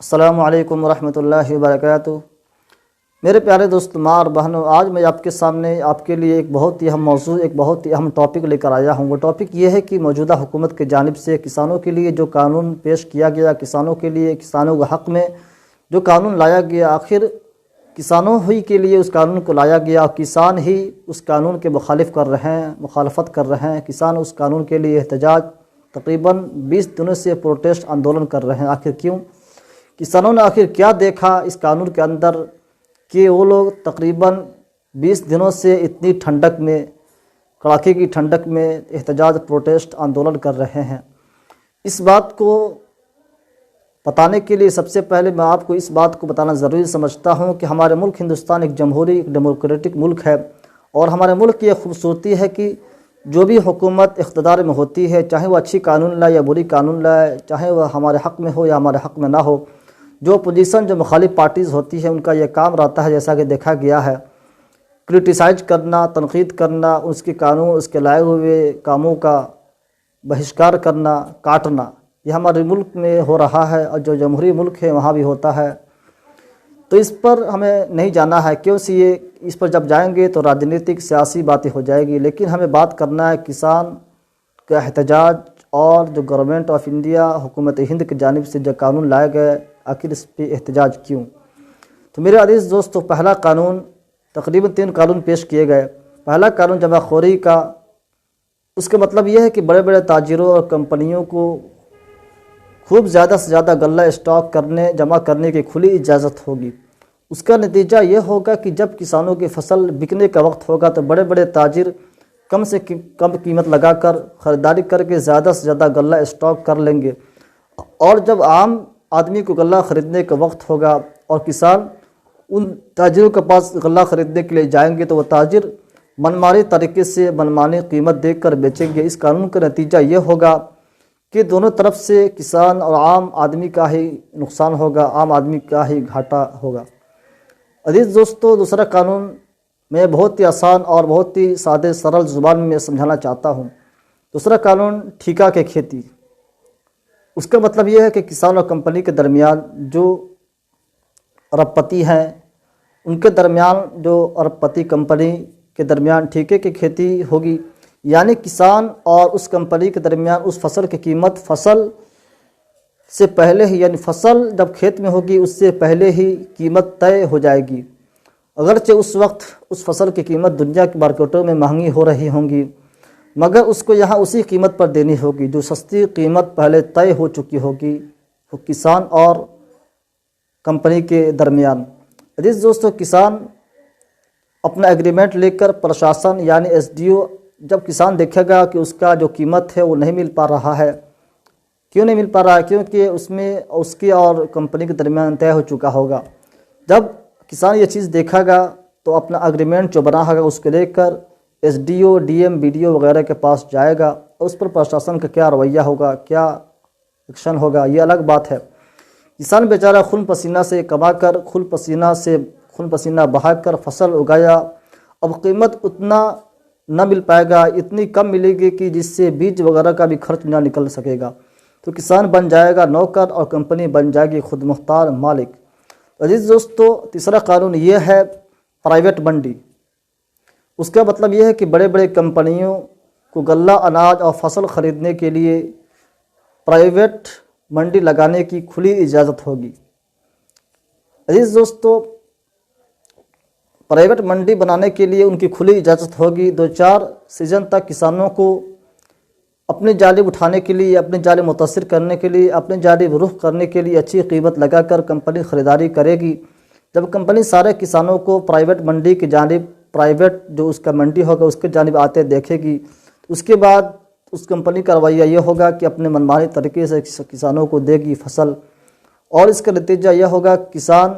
अस्सलामु अलैकुम वरहमतुल्लाहि वबरकातुहू। मेरे प्यारे दोस्त मार बहनों, आज मैं आपके सामने आपके लिए एक बहुत ही अहम मौजू, एक बहुत ही अहम टॉपिक लेकर आया हूँ। वो टॉपिक ये है कि मौजूदा हुकूमत की जानिब से किसानों के लिए जो कानून पेश किया गया, किसानों के लिए, किसानों के हक़ में जो कानून लाया गया, आखिर किसानों ही के लिए उस कानून को लाया गया और किसान ही उस कानून के मुखालफत कर रहे हैं। किसान उस कानून के लिए एहतजाज तकरीबन 20 दिनों से प्रोटेस्ट आंदोलन कर रहे हैं। आखिर क्यों? किसानों ने आखिर क्या देखा इस कानून के अंदर कि वो लोग तकरीबन 20 दिनों से इतनी ठंडक में, कड़ाके की ठंडक में एहतजाज प्रोटेस्ट आंदोलन कर रहे हैं। इस बात को बताने के लिए सबसे पहले मैं आपको इस बात को बताना ज़रूरी समझता हूँ कि हमारे मुल्क हिंदुस्तान एक जमहूरी, एक डेमोक्रेटिक मुल्क है और हमारे मुल्क की एक खूबसूरती है कि जो भी हुकूमत इक़्तिदार में होती है, चाहे वह अच्छी कानून लाए या बुरी कानून लाए, चाहे वह हमारे हक़ में हो या हमारे हक़ में ना हो, जो अपोजिशन, जो मुखालिफ पार्टीज़ होती है, उनका यह काम रहता है, जैसा कि देखा गया है, क्रिटिसाइज करना, तनक़ीद करना, उसके कानून, उसके लाए हुए कामों का बहिष्कार करना, काटना। यह हमारे मुल्क में हो रहा है और जो जमहूरी मुल्क है वहाँ भी होता है। तो इस पर हमें नहीं जाना है, क्योंकि ये इस पर जब जाएंगे तो राजनीतिक सियासी बातें हो जाएगी। लेकिन हमें बात करना है किसान का एहतजाज और जो गवर्नमेंट ऑफ इंडिया, हुकूमत हिंद की जानिब से जो कानून लाए गए, आखिर इस पर एहतजाज क्यों? तो मेरे अजीज़ दोस्तों, पहला कानून, तकरीबन 3 कानून पेश किए गए। पहला कानून जमाखोरी का, उसका मतलब यह है कि बड़े बड़े ताजिरों और कंपनियों को खूब ज़्यादा से ज़्यादा गल्ला स्टॉक जमा करने की खुली इजाज़त होगी। उसका नतीजा ये होगा कि जब किसानों की फसल बिकने का वक्त होगा तो बड़े बड़े ताजिर कम से कम कीमत लगाकर ख़रीदारी करके ज़्यादा से ज़्यादा गल्ला स्टॉक कर लेंगे। और जब आम आदमी को गल्ला ख़रीदने का वक्त होगा और किसान उन ताजिरों के पास गल्ला ख़रीदने के लिए जाएंगे तो वह ताजिर मनमानी तरीके से मनमानी कीमत देकर बेचेंगे। इस कानून का नतीजा ये होगा कि दोनों तरफ से किसान और आम आदमी का ही नुकसान होगा, आम आदमी का ही घाटा होगा। अजीज़ दोस्तों, दूसरा कानून मैं बहुत ही आसान और बहुत ही सादे सरल ज़ुबान में समझाना चाहता हूँ। दूसरा कानून ठेका के खेती। उसका मतलब यह है कि किसान और कंपनी के दरमियान जो अरबपति हैं, उनके दरमियान, जो अरबपति कंपनी के दरमियान ठेके की खेती होगी, यानी किसान और उस कंपनी के दरमियान उस फसल की कीमत फसल से पहले ही, यानी फसल जब खेत में होगी उससे पहले ही कीमत तय हो जाएगी। अगरचे उस वक्त उस फसल की कीमत दुनिया की मार्केटों में महंगी हो रही होंगी, मगर उसको यहाँ उसी कीमत पर देनी होगी जो सस्ती कीमत पहले तय हो चुकी होगी, वो किसान और कंपनी के दरमियान। अजीज़ दोस्तों, किसान अपना एग्रीमेंट लेकर प्रशासन यानी SDO, जब किसान देखेगा कि उसका जो कीमत है वो नहीं मिल पा रहा है, क्यों नहीं मिल पा रहा है? क्योंकि उसमें उसकी और कंपनी के दरमियान तय हो चुका होगा। जब किसान ये चीज़ देखेगा तो अपना एग्रीमेंट जो बना होगा उसको लेकर SDO, DM, BDO वगैरह के पास जाएगा और उस पर प्रशासन का क्या रवैया होगा, क्या एक्शन होगा, ये अलग बात है। किसान बेचारा खून पसीना से कमा कर, खून पसीना बहाकर फसल उगाया, अब कीमत उतना न मिल पाएगा, इतनी कम मिलेगी कि जिससे बीज वगैरह का भी खर्च ना निकल सकेगा। तो किसान बन जाएगा नौकर और कंपनी बन जाएगी खुद मुख्तार मालिक। अजीज़ दोस्तों, तीसरा कानून ये है प्राइवेट मंडी। उसका मतलब यह है कि बड़े बड़े कंपनियों को गल्ला, अनाज और फसल ख़रीदने के लिए प्राइवेट मंडी लगाने की खुली इजाज़त होगी। अजीज़ दोस्तों, प्राइवेट मंडी बनाने के लिए उनकी खुली इजाज़त होगी। 2-4 सीज़न तक किसानों को अपनी जानिब उठाने के लिए, अपनी जानिब मुतासिर करने के लिए, अपनी जानिब रुख करने के लिए अच्छी कीमत लगाकर कंपनी ख़रीदारी करेगी। जब कंपनी सारे किसानों को प्राइवेट मंडी की जानिब, प्राइवेट जो उसका मंडी होगा उसके जानिब आते देखेगी, उसके बाद उस कंपनी का रवैया ये होगा कि अपने मनमानी तरीके से किसानों को देगी फसल, और इसका नतीजा यह होगा किसान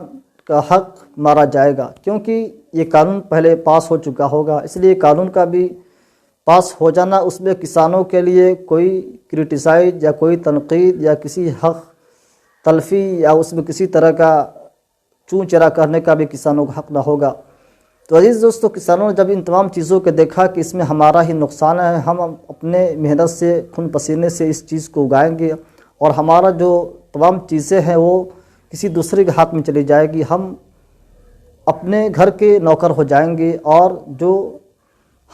का हक मारा जाएगा। क्योंकि ये कानून पहले पास हो चुका होगा, इसलिए कानून का भी पास हो जाना, उसमें किसानों के लिए कोई क्रिटिसाइज या कोई तनकीद या किसी हक तलफी या उसमें किसी तरह का चूँ चरा करने का भी किसानों का हक ना होगा। तो अजीज़ दोस्तों, किसानों ने जब इन तमाम चीज़ों को देखा कि इसमें हमारा ही नुकसान है, हम अपने मेहनत से, खून पसीने से इस चीज़ को उगाएंगे और हमारा जो तमाम चीज़ें हैं वो किसी दूसरे के हाथ में चली जाएगी, हम अपने घर के नौकर हो जाएंगे और जो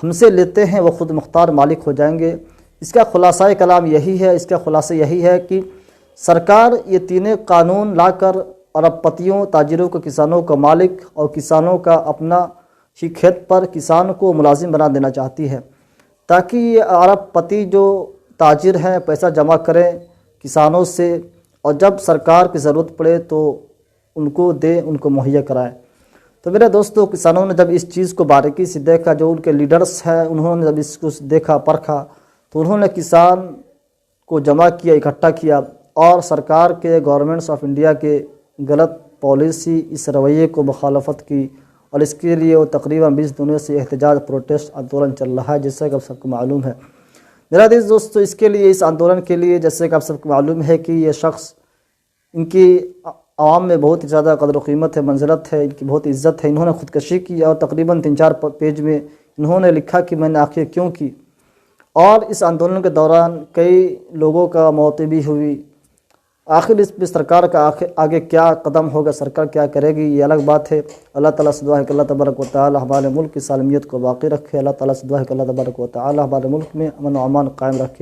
हमसे लेते हैं वो ख़ुद मुख्तार मालिक हो जाएंगे। इसका खुलासा कलाम यही है, इसका खुलासा यही है कि सरकार ये तीनों कानून लाकर अरबपतियों, ताजिरों को किसानों का मालिक और किसानों का अपना ही खेत पर किसान को मुलाजिम बना देना चाहती है, ताकि ये अरबपति जो ताजिर हैं पैसा जमा करें किसानों से और जब सरकार की ज़रूरत पड़े तो उनको दे, उनको मुहैया कराएं। तो मेरे दोस्तों, किसानों ने जब इस चीज़ को बारीकी से देखा, जो उनके लीडर्स हैं उन्होंने जब इसको देखा परखा, तो उन्होंने किसान को जमा किया, इकट्ठा किया और सरकार के, गवर्नमेंट्स ऑफ इंडिया के गलत पॉलिसी, इस रवैये को मुखालफत की और इसके लिए वो तकरीबन 20 दिनों से एहतजाज, प्रोटेस्ट आंदोलन चल रहा है, जैसे कि आप सबको मालूम है। मेरा अज़ीज़ दोस्तों, इसके लिए, इस आंदोलन के लिए, जैसे कि आप सबको मालूम है कि ये शख्स, इनकी आवाम में बहुत ही ज़्यादा कदर क़ीमत है, मंज़िलत है, इनकी बहुत इज़्ज़त है। इन्होंने ख़ुदकशी की और तकरीबन 3-4 पेज में इन्होंने लिखा कि मैंने आखिर क्यों की। और इस आंदोलन के दौरान कई लोगों का मौत भी हुई। आखिर इस पर सरकार का आगे क्या कदम होगा, सरकार क्या करेगी, ये अलग बात है। अल्लाह ताला से दुआ है कि अल्लाह तबारक व तआला हमारे मुल्क की सालमियत को बाक़ी रखे। अल्लाह ताला से दुआ है कि अल्लाह तबारक व तआला हमारे मुल्क में अमन व अमान कायम रखे।